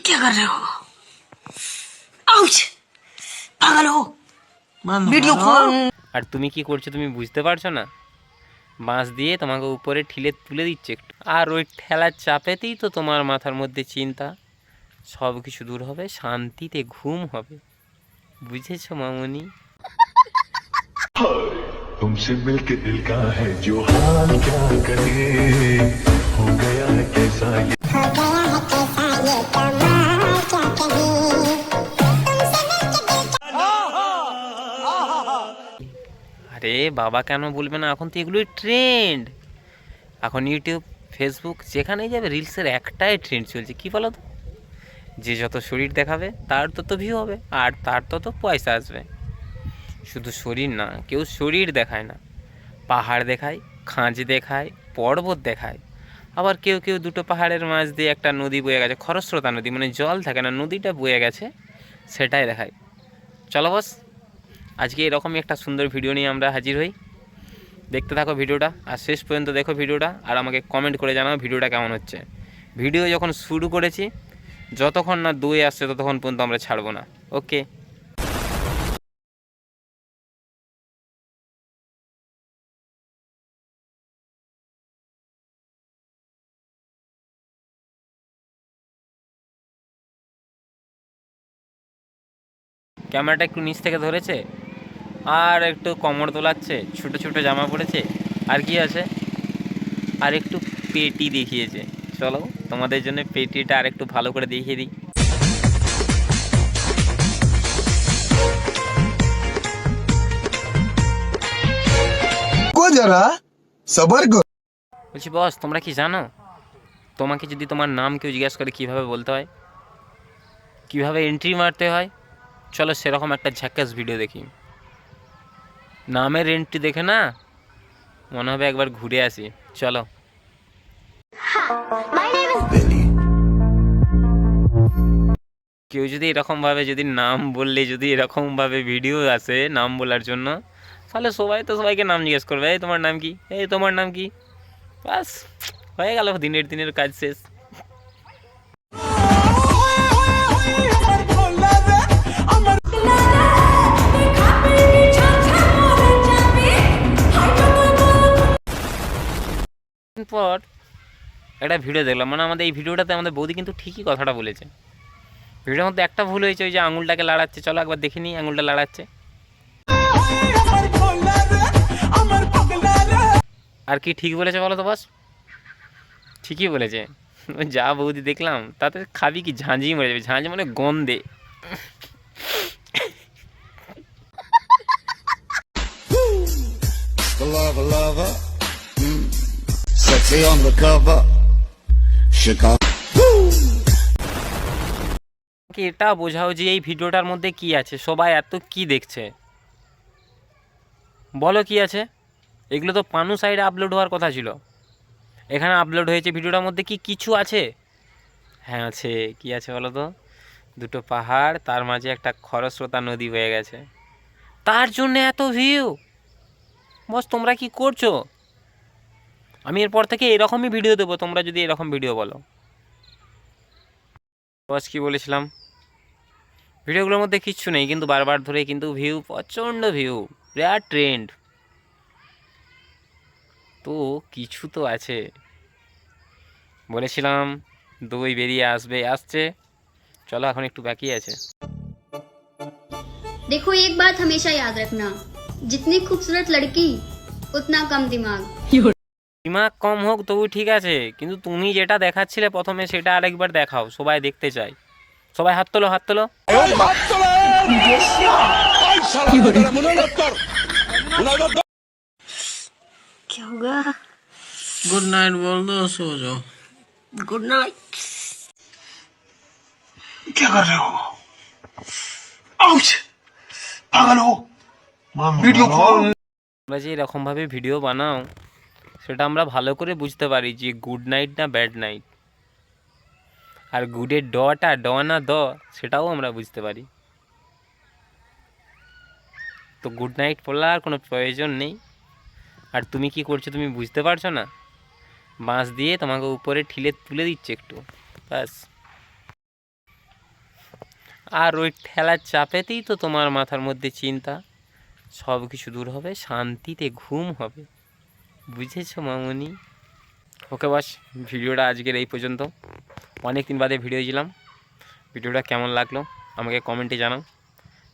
क्या कर रहे हो? आउच! পাগল हो ভিডিও আর তুমি কি করছো তুমি বুঝতে পারছো না? বাঁশ দিয়ে তোমাকে উপরে ঠিলে তুলে দিচ্ছে একটু, আর ওই ঠেলার চাপেতেই তো তোমার মাথার মধ্যে চিন্তা, সব কিছু দূর হবে, শান্তিতে ঘুম হবে। বুঝেছো মামনি? तुमसे मिलके दिल का है जो हाल क्या करे हो गया है कैसा ये আরে বাবা কেন বলবে না, এখন তো এগুলোই ট্রেন্ড। এখন ইউটিউব, ফেসবুক যেখানেই যাবে রিলসের একটাই ট্রেন্ড চলছে, কি বলো তো? যে যত শরীর দেখাবে তার তত ভিউ হবে আর তার তত পয়সা আসবে। শুধু শরীর না, কেউ শরীর দেখায় না, পাহাড় দেখায়, খাঁজ দেখায়, পর্বত দেখায়। আবার কেউ কেউ দুটো পাহাড়ের মাঝ দিয়ে একটা নদী বয়ে গেছে, খরস্রোতা নদী, মানে জল থাকে না, নদীটা বয়ে গেছে, সেটাই দেখায়। চলো বস, আজকে এরকমই একটা সুন্দর ভিডিও নিয়ে আমরা হাজির হই। দেখতে থাকো ভিডিওটা, আর শেষ পর্যন্ত দেখো ভিডিওটা, আর আমাকে কমেন্ট করে জানাও ভিডিওটা কেমন হচ্ছে। ভিডিও যখন শুরু করেছি, যতক্ষণ না 2 আসছে ততক্ষণ পর্যন্ত আমরা ছাড়বো না। ওকে। ক্যামেরাটা একটু নিচ থেকে ধরেছে, আর একটু কোমর দোলাচ্ছে, ছোটো ছোটো জামা পরেছে, আর কি আছে, আর একটু পেটি দেখিয়েছে। চলো তোমাদের জন্য পেটিটা আর একটু ভালো করে দেখিয়ে দিই। जरा सबर करो। বলছি বস, তোমরা কি জানো, তোমাকে যদি তোমার নাম কেউ জিজ্ঞেস করে কীভাবে বলতে হয়, কীভাবে এন্ট্রি মারতে হয়, চলো সেরকম একটা ঝাক্কাস ভিডিও দেখি। নামের এন্ট্রি দেখে না মনে হবে একবার ঘুরে আসি। চলো। কেউ যদি এরকমভাবে, যদি নাম বললে যদি এরকমভাবে ভিডিও আসে নাম বলার জন্য, তাহলে সবাই তো সবাইকে নাম জিজ্ঞেস করবে, এই তোমার নাম কি, এই তোমার নাম কি, বাস হয়ে গেল, দিনের কাজ শেষ। পর একটা ভিডিও দেখলাম, মানে আমাদের এই ভিডিওটাতে আমাদের বৌদি কিন্তু ঠিকই কথাটা বলেছে। ভিডিওর মধ্যে একটা ভুল হয়েছে, ওই যে আঙুলটাকে লাড়াচ্ছে, চলো একবার দেখে নিই আঙুলটা লাড়াচ্ছে। আর কি ঠিক বলেছে বলো তো বস? ঠিকই বলেছে। যা বৌদি দেখলাম তাতে খাবি কি, ঝাঁঝি মরে যাবে, ঝাঁঝি মানে গন্ধে। Lover, lover, sexy on the cover, Chicago. কি এটা বোঝাও যে এই ভিডিওটার মধ্যে কি আছে, সবাই এত কি দেখছে বলো, কি আছে? এগুলো তো পানু সাইডে আপলোড হওয়ার কথা ছিল, এখানে আপলোড হয়েছে। ভিডিওটার মধ্যে কি কিছু আছে? হ্যাঁ আছে। কি আছে বলো তো? দুটো পাহাড়, তার মাঝে একটা খরস্রোতা নদী বয়ে গেছে, তার জন্য এত ভিউ। বস তোমরা কি করছো? আমি এরপর থেকে এরকমই ভিডিও দেবো, তোমরা যদি এরকম ভিডিও বলো। বস কি বলেছিলাম, ভিডিওগুলোর মধ্যে কিচ্ছু নেই, কিন্তু বারবার ধরে কিন্তু ভিউ, প্রচণ্ড ভিউ, বিরাট ট্রেন্ড। তো কিছু তো আছে। বলেছিলাম দই বেরিয়ে আসবে, আসছে। চলো এখন একটু বাকি আছে। देखो एक बात हमेशा याद रखना, जितनी खूबसूरत लड़की उतना कम दिमाग। দিমাগ কম হোক তবু ঠিক আছে, কিন্তু তুমি যেটা দেখাচ্ছিলে প্রথমে সেটা আরেকবার দেখাও, সবাই দেখতে চাই। সবাই হাত তোলো, হাত তোলো। क्या होगा? गुड नाइट बोल दो, सो जाओ। Good night. क्या कर रहे हो? आउच! पागल हो ভিডিও তোমরা যে এরকমভাবে ভিডিও বানাও, সেটা আমরা ভালো করে বুঝতে পারি যে গুড নাইট না ব্যাড নাইট, আর গুডের ডটা ড না দ সেটাও আমরা বুঝতে পারি। তো গুড নাইট বলার কোনো প্রয়োজন নেই। আর তুমি কি করছো তুমি বুঝতে পারছো না? বাঁশ দিয়ে তোমাকে উপরে ঠিলে তুলে দিচ্ছে একটু, ব্যাস। আর ওই ঠেলার চাপেতেই তো তোমার মাথার মধ্যে চিন্তা, সব কিছু দূর হবে, শান্তিতে ঘুম হবে। বুঝেছো মামনি? ওকে বাস, ভিডিওটা আজকের এই পর্যন্ত। অনেক দিন বাদে ভিডিও দিলাম। ভিডিওটা কেমন লাগলো আমাকে কমেন্টে জানাও।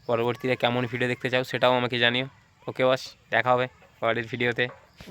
পরবর্তীতে কেমন ভিডিও দেখতে চাও সেটাও আমাকে জানিও। ওকে বাস, দেখা হবে পরের ভিডিওতে।